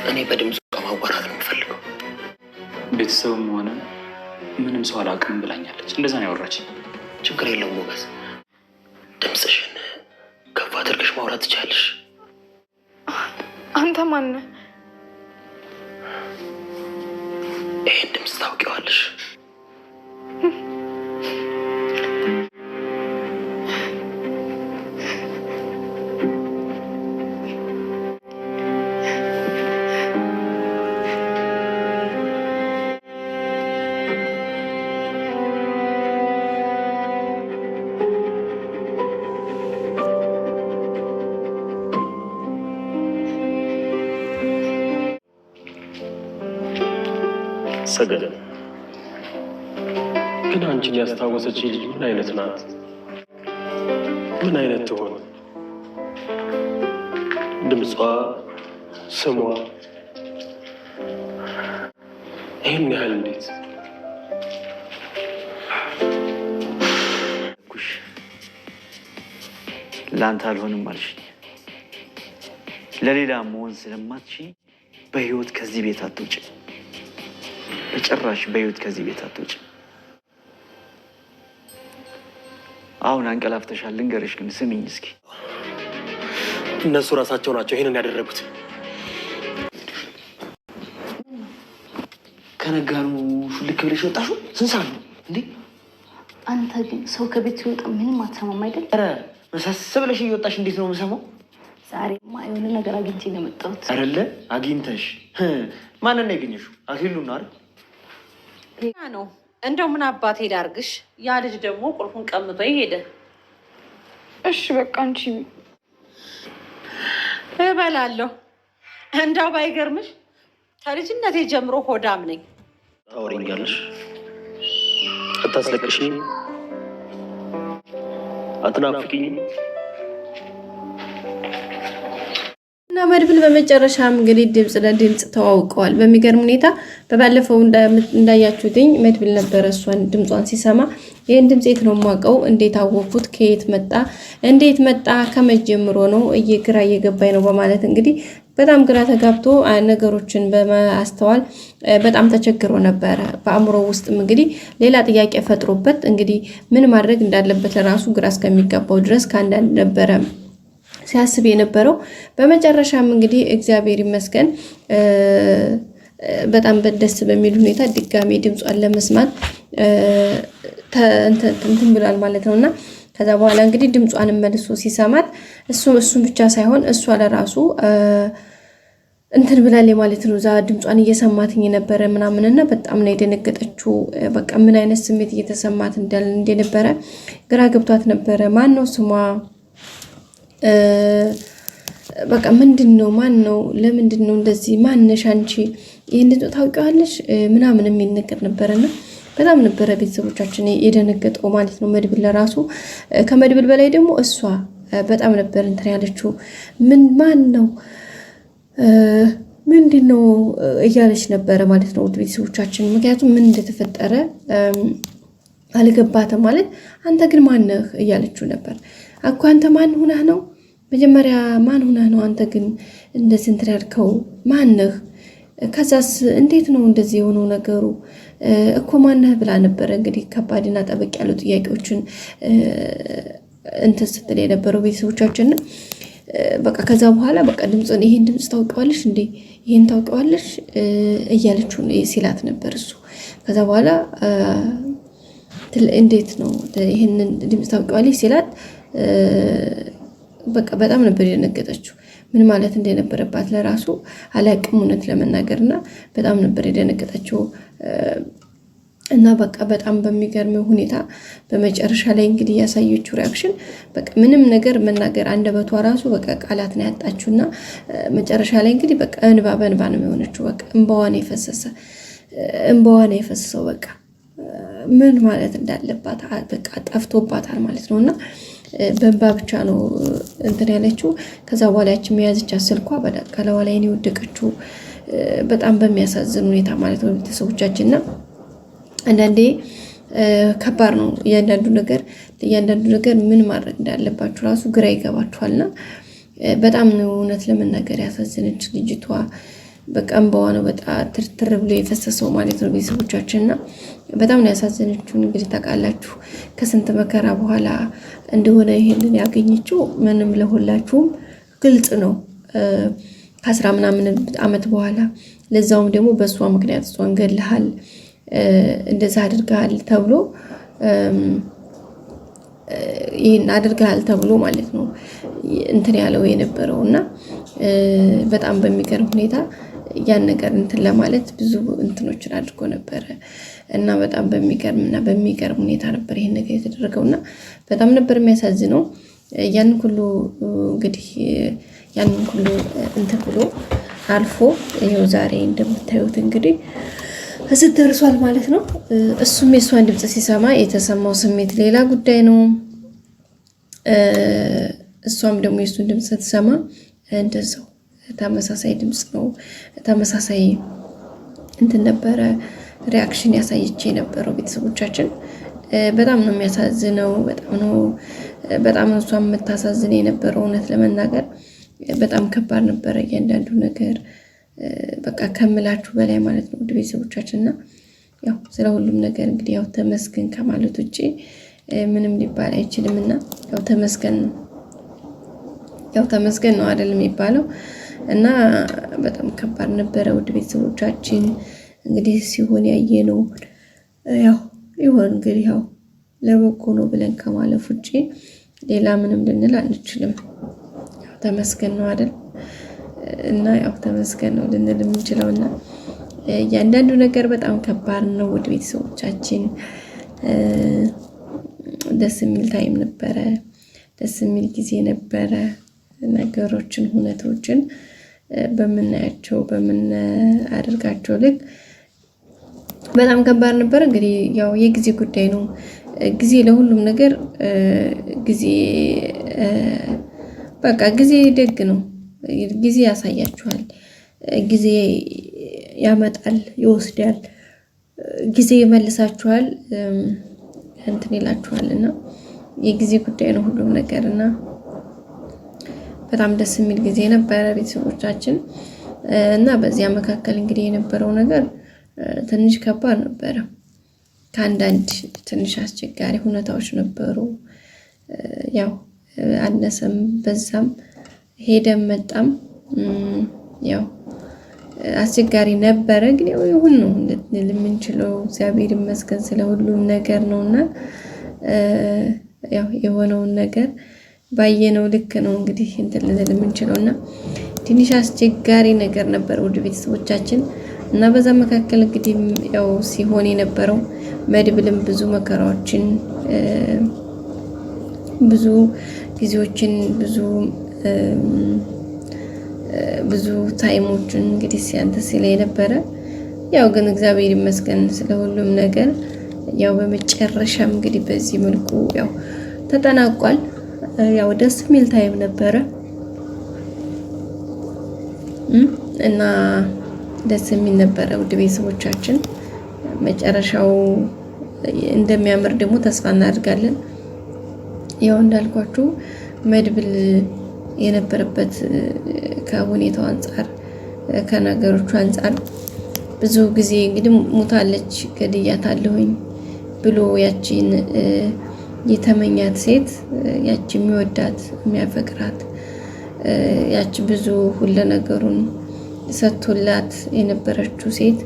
እኔ በድምጽ ከማዋራት ነው የምፈልገው። ቤተሰብም ሆነ ምንም ሰው አላውቅም ብላኛለች። እንደዛ ነው ያወራችኝ። ችግር የለውም ሞገስ፣ ድምጽሽን ከፍ አድርገሽ ማውራት ትችያለሽ። አንተ ማን ነህ? ይሄን ድምጽ ታውቂዋለሽ? ሰገደ ግን አንቺን ያስታወሰች ልጅ ምን አይነት ናት? ምን አይነት ትሆን? ድምጿ፣ ስሟ ይህን ያህል እንዴት? ለአንተ አልሆንም አልሽኝ። ለሌላ መሆን ስለማትችይ በህይወት ከዚህ ቤት አትውጪ። በጭራሽ በህይወት ከዚህ ቤት አትውጪ። አሁን አንቀላፍተሻል። ልንገርሽ ግን ስሚኝ እስኪ። እነሱ ራሳቸው ናቸው ይሄንን ያደረጉት። ከነጋኑ ሹልክ ብለሽ ወጣሽው? ስንት ሰዓት ነው እንዴ? አንተ ግን ሰው ከቤት ሲወጣ ምንም አትሰማም አይደል? ኧረ መሳሰ ብለሽ እየወጣሽ እንዴት ነው የምሰማው? ዛሬማ የሆነ ነገር አግኝቼ ነው የመጣሁት። አይደለ? አግኝተሽ ማንን ነው ያገኘሽው? አክሊሉን ነው አይደል? ነው እንደው ምን አባቴ ዳርግሽ። ያ ልጅ ደግሞ ቁልፉን ቀምቶ ሄደ። እሺ በቃ አንቺ እበላለሁ። እንደው ባይገርምሽ ከልጅነቴ ጀምሮ ሆዳም ነኝ። ታወሪኛለሽ? አታስለቅሽኝ? አትናፍቂኝ? እና መድብል በመጨረሻም እንግዲህ ድምጽ ለድምጽ ተዋውቀዋል። በሚገርም ሁኔታ በባለፈው እንዳያችሁትኝ መድብል ነበረ እሷን ድምጿን ሲሰማ ይሄን ድምጽ የት ነው የማውቀው? እንዴት አወኩት? ከየት መጣ? እንዴት መጣ? ከመጀመሩ ነው ግራ እየገባኝ ነው በማለት እንግዲህ በጣም ግራ ተጋብቶ ነገሮችን በማስተዋል በጣም ተቸግሮ ነበረ። በአእምሮ ውስጥም እንግዲህ ሌላ ጥያቄ ፈጥሮበት እንግዲህ ምን ማድረግ እንዳለበት ለራሱ ግራ እስከሚገባው ድረስ ከአንዳንድ ነበረ ሲያስብ የነበረው። በመጨረሻም እንግዲህ እግዚአብሔር ይመስገን በጣም ደስ በሚል ሁኔታ ድጋሜ ድምጿን ለመስማት እንትን ብሏል ማለት ነውና ከዛ በኋላ እንግዲህ ድምጿን መልሶ ሲሰማት እሱን ብቻ ሳይሆን እሷ ለራሱ እንትን ብላል ማለት ነው። ዛ ድምጿን እየሰማትኝ ነበረ ምናምንና በጣም ነው የደነገጠችው። በቃ ምን አይነት ስሜት እየተሰማት እንደነበረ ግራ ገብቷት ነበረ። ማን ነው ስሟ? በቃ ምንድነው? ማን ነው? ለምንድነው እንደዚህ? ማነሽ አንቺ? ይሄን ታውቂዋለሽ? ምናምን የሚል ነገር ነበርና በጣም ነበረ ቤተሰቦቻችን የደነገጠው ማለት ነው። መድብል ለራሱ ከመድብል በላይ ደግሞ እሷ በጣም ነበር እንትን ያለችው። ማን ነው? ምንድነው እያለች ነበረ ማለት ነው ቤተሰቦቻችን። ምክንያቱም ምን እንደተፈጠረ አልገባትም ማለት አንተ ግን ማን ነህ እያለችው ነበር እኮ። አንተ ማን ሆነህ ነው? መጀመሪያ ማን ሆነህ ነው አንተ ግን እንደዚህ እንትን ያልከው? ማን ነህ? ከዛስ እንዴት ነው እንደዚህ የሆነው ነገሩ እኮ ማን ነህ ብላ ነበረ እንግዲህ ከባድና ጠበቅ ያሉ ጥያቄዎችን እንትን ስትል የነበረው ቤተሰቦቻችን። በቃ ከዛ በኋላ በቃ ድምጽን ይሄን ድምጽ ታውቂዋለሽ እንዴ? ይሄን ታውቂዋለሽ እያለችው ሲላት ነበር እሱ። ከዛ በኋላ እንዴት ነው ይሄንን ድምጽ ታውቂዋለሽ ሲላት በቃ በጣም ነበር የደነገጠችው። ምን ማለት እንደነበረባት ለራሱ አላቅም እውነት ለመናገርና በጣም ነበር የደነገጠችው። እና በቃ በጣም በሚገርም ሁኔታ በመጨረሻ ላይ እንግዲህ ያሳየችው ሪአክሽን በቃ ምንም ነገር መናገር አንደበቷ ራሱ በቃ ቃላት ነው ያጣችውና መጨረሻ ላይ እንግዲህ በቃ እንባ በእንባ ነው የሆነችው። በቃ እንባዋ ነው የፈሰሰው። በቃ ምን ማለት እንዳለባት በቃ ጠፍቶባታል ማለት ነውና በእንባ ብቻ ነው እንትን ያለችው። ከዛ በኋላ ያቺ የያዘቻት ስልኳ በቃ ለዋ ላይ ነው የወደቀችው። በጣም በሚያሳዝን ሁኔታ ማለት ነው ቤተሰቦቻችንና አንዳንዴ ከባድ ነው እያንዳንዱ ነገር ምን ማድረግ እንዳለባችሁ ራሱ ግራ ይገባችኋልና በጣም ነው እውነት ለመናገር ያሳዝነች ልጅቷ። በቃ እንባዋ ነው በጣም ትርትር ብሎ የፈሰሰው ማለት ነው ቤተሰቦቻችንና በጣም ነው ያሳዘነችው። እንግዲህ ታውቃላችሁ ከስንት መከራ በኋላ እንደሆነ ይሄንን ያገኘችው ምንም ለሁላችሁም ግልጽ ነው። ከ10 ምናምን ዓመት በኋላ ለዛውም ደግሞ በእሷ ምክንያት እሷን ገድለሃል እንደዛ አድርገሃል ተብሎ ይህን አድርገሃል ተብሎ ማለት ነው እንትን ያለው የነበረው እና በጣም በሚገርም ሁኔታ ያን ነገር እንትን ለማለት ብዙ እንትኖችን አድርጎ ነበረ እና በጣም በሚገርም ሁኔታ ነበር ይሄን ነገር የተደረገውና በጣም ነበር የሚያሳዝነው። ያን ሁሉ እንግዲህ ያንን ሁሉ እንትን ብሎ አልፎ ይኸው ዛሬ እንደምታዩት እንግዲህ እዚህ ደርሷል ማለት ነው። እሱም የሷን ድምጽ ሲሰማ የተሰማው ስሜት ሌላ ጉዳይ ነው። እሷም ደግሞ የሱን ድምጽ ስትሰማ እንደዛው ተመሳሳይ ድምጽ ነው ተመሳሳይ እንትን ነበረ ሪአክሽን ያሳየች የነበረው ቤተሰቦቻችን። በጣም ነው የሚያሳዝነው። በጣም እሷ የምታሳዝን የነበረው እውነት ለመናገር በጣም ከባድ ነበረ እያንዳንዱ ነገር በቃ ከምላችሁ በላይ ማለት ነው ውድ ቤተሰቦቻችንና ያው ስለ ሁሉም ነገር እንግዲህ ያው ተመስገን ከማለት ውጪ ምንም ሊባል አይችልምና ያው ተመስገን ነው አይደል የሚባለው እና በጣም ከባድ ነበረ ውድ ቤተሰቦቻችን። እንግዲህ ሲሆን ያየነው ያው ይሆን እንግዲህ ያው ለበጎ ነው ብለን ከማለፍ ውጪ ሌላ ምንም ልንል አንችልም። ያው ተመስገን ነው አይደል እና ያው ተመስገን ነው ልንል የምንችለውና እያንዳንዱ ነገር በጣም ከባድ ነው ውድ ቤተሰቦቻችን። ደስ የሚል ታይም ነበረ፣ ደስ የሚል ጊዜ ነበረ። ነገሮችን ሁነቶችን በምናደርጋቸው ልክ በጣም ከባድ ነበር። እንግዲህ ያው የጊዜ ጉዳይ ነው። ጊዜ ለሁሉም ነገር ጊዜ ደግ ነው። ጊዜ ያሳያችኋል፣ ጊዜ ያመጣል፣ ይወስዳል፣ ጊዜ ይመልሳችኋል፣ እንትን ይላችኋልና የጊዜ ጉዳይ ነው ሁሉም ነገርና በጣም ደስ የሚል ጊዜ ነበረ ቤተሰቦቻችን። እና በዚያ መካከል እንግዲህ የነበረው ነገር ትንሽ ከባድ ነበረ። ከአንዳንድ ትንሽ አስቸጋሪ ሁኔታዎች ነበሩ። ያው አነሰም በዛም ሄደም መጣም ያው አስቸጋሪ ነበረ። ግን ያው ይሁን ነው የምንችለው። እግዚአብሔር ይመስገን ስለ ሁሉም ነገር ነውና ያው የሆነውን ነገር ባየነው ልክ ነው እንግዲህ እንትን ልንል የምንችለውና ትንሽ አስቸጋሪ ነገር ነበር ውድ ቤተሰቦቻችን። እና በዛ መካከል እንግዲህ ያው ሲሆን የነበረው መድብልም ብዙ መከራዎችን ብዙ ጊዜዎችን ብዙ ታይሞችን እንግዲህ ሲያንተ ሲለ የነበረ ያው ግን እግዚአብሔር ይመስገን ስለ ሁሉም ነገር ያው በመጨረሻም እንግዲህ በዚህ መልኩ ያው ተጠናቋል። ያው ደስ የሚል ታይም ነበረ እና ደስ የሚል ነበረ ውድ ቤተሰቦቻችን። መጨረሻው እንደሚያምር ደግሞ ተስፋ እናደርጋለን። ያው እንዳልኳችሁ መድብል የነበረበት ከሁኔታው አንፃር ከነገሮቹ አንፃር ብዙ ጊዜ እንግዲህ ሙታለች ገድያታለሁኝ ብሎ ያቺን የተመኛት ሴት ያቺ የሚወዳት የሚያፈቅራት ያቺ ብዙ ሁሉ ነገሩን ሰጥቶላት የነበረችው ሴት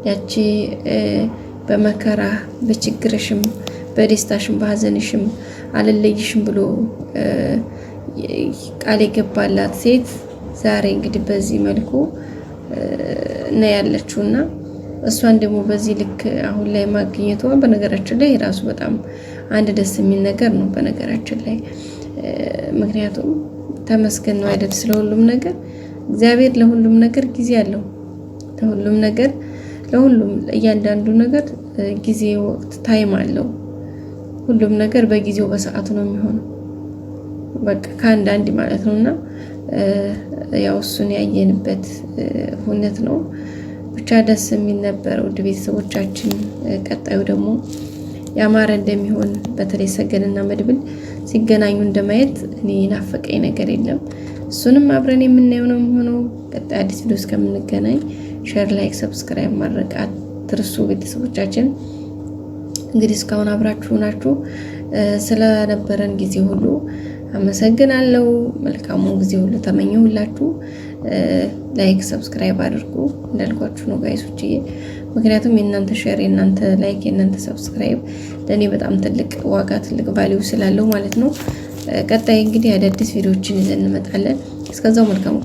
ያቺ በመከራ በችግርሽም በደስታሽም በሐዘንሽም አልለይሽም ብሎ ቃል የገባላት ሴት ዛሬ እንግዲህ በዚህ መልኩ ነው ያለችውና እሷን ደግሞ በዚህ ልክ አሁን ላይ ማግኘቷ በነገራችን ላይ ራሱ በጣም አንድ ደስ የሚል ነገር ነው በነገራችን ላይ። ምክንያቱም ተመስገን ነው አይደል ስለሁሉም ነገር እግዚአብሔር ለሁሉም ነገር ጊዜ አለው። ለሁሉም እያንዳንዱ ነገር ጊዜ፣ ወቅት፣ ታይም አለው። ሁሉም ነገር በጊዜው በሰዓቱ ነው የሚሆነው። በቃ ከአንድ ማለት ነውና ያው እሱን ያየንበት ሁኔታ ነው። ብቻ ደስ የሚል ነበር ውድ ቤተሰቦቻችን። ቀጣዩ ደግሞ ያማረ እንደሚሆን በተለይ ሰገንና መድብል ሲገናኙ እንደማየት እኔ ናፈቀኝ ነገር የለም። እሱንም አብረን የምናየው ነው የሚሆነው። ቀጣይ አዲስ ቪዲዮ እስከምንገናኝ ሼር፣ ላይክ፣ ሰብስክራይብ ማድረግ አትርሱ ቤተሰቦቻችን። እንግዲህ እስካሁን አብራችሁ ናችሁ ስለነበረን ጊዜ ሁሉ አመሰግናለሁ። መልካሙን ጊዜ ሁሉ ተመኘሁላችሁ። ላይክ ሰብስክራይብ አድርጉ እንዳልኳችሁ ነው ጋይሶች። ምክንያቱም የእናንተ ሼር፣ የእናንተ ላይክ፣ የእናንተ ሰብስክራይብ ለእኔ በጣም ትልቅ ዋጋ ትልቅ ቫልዩ ስላለው ማለት ነው። ቀጣይ እንግዲህ አዳዲስ ቪዲዮዎችን ይዘን እንመጣለን። እስከዛው መልካሙ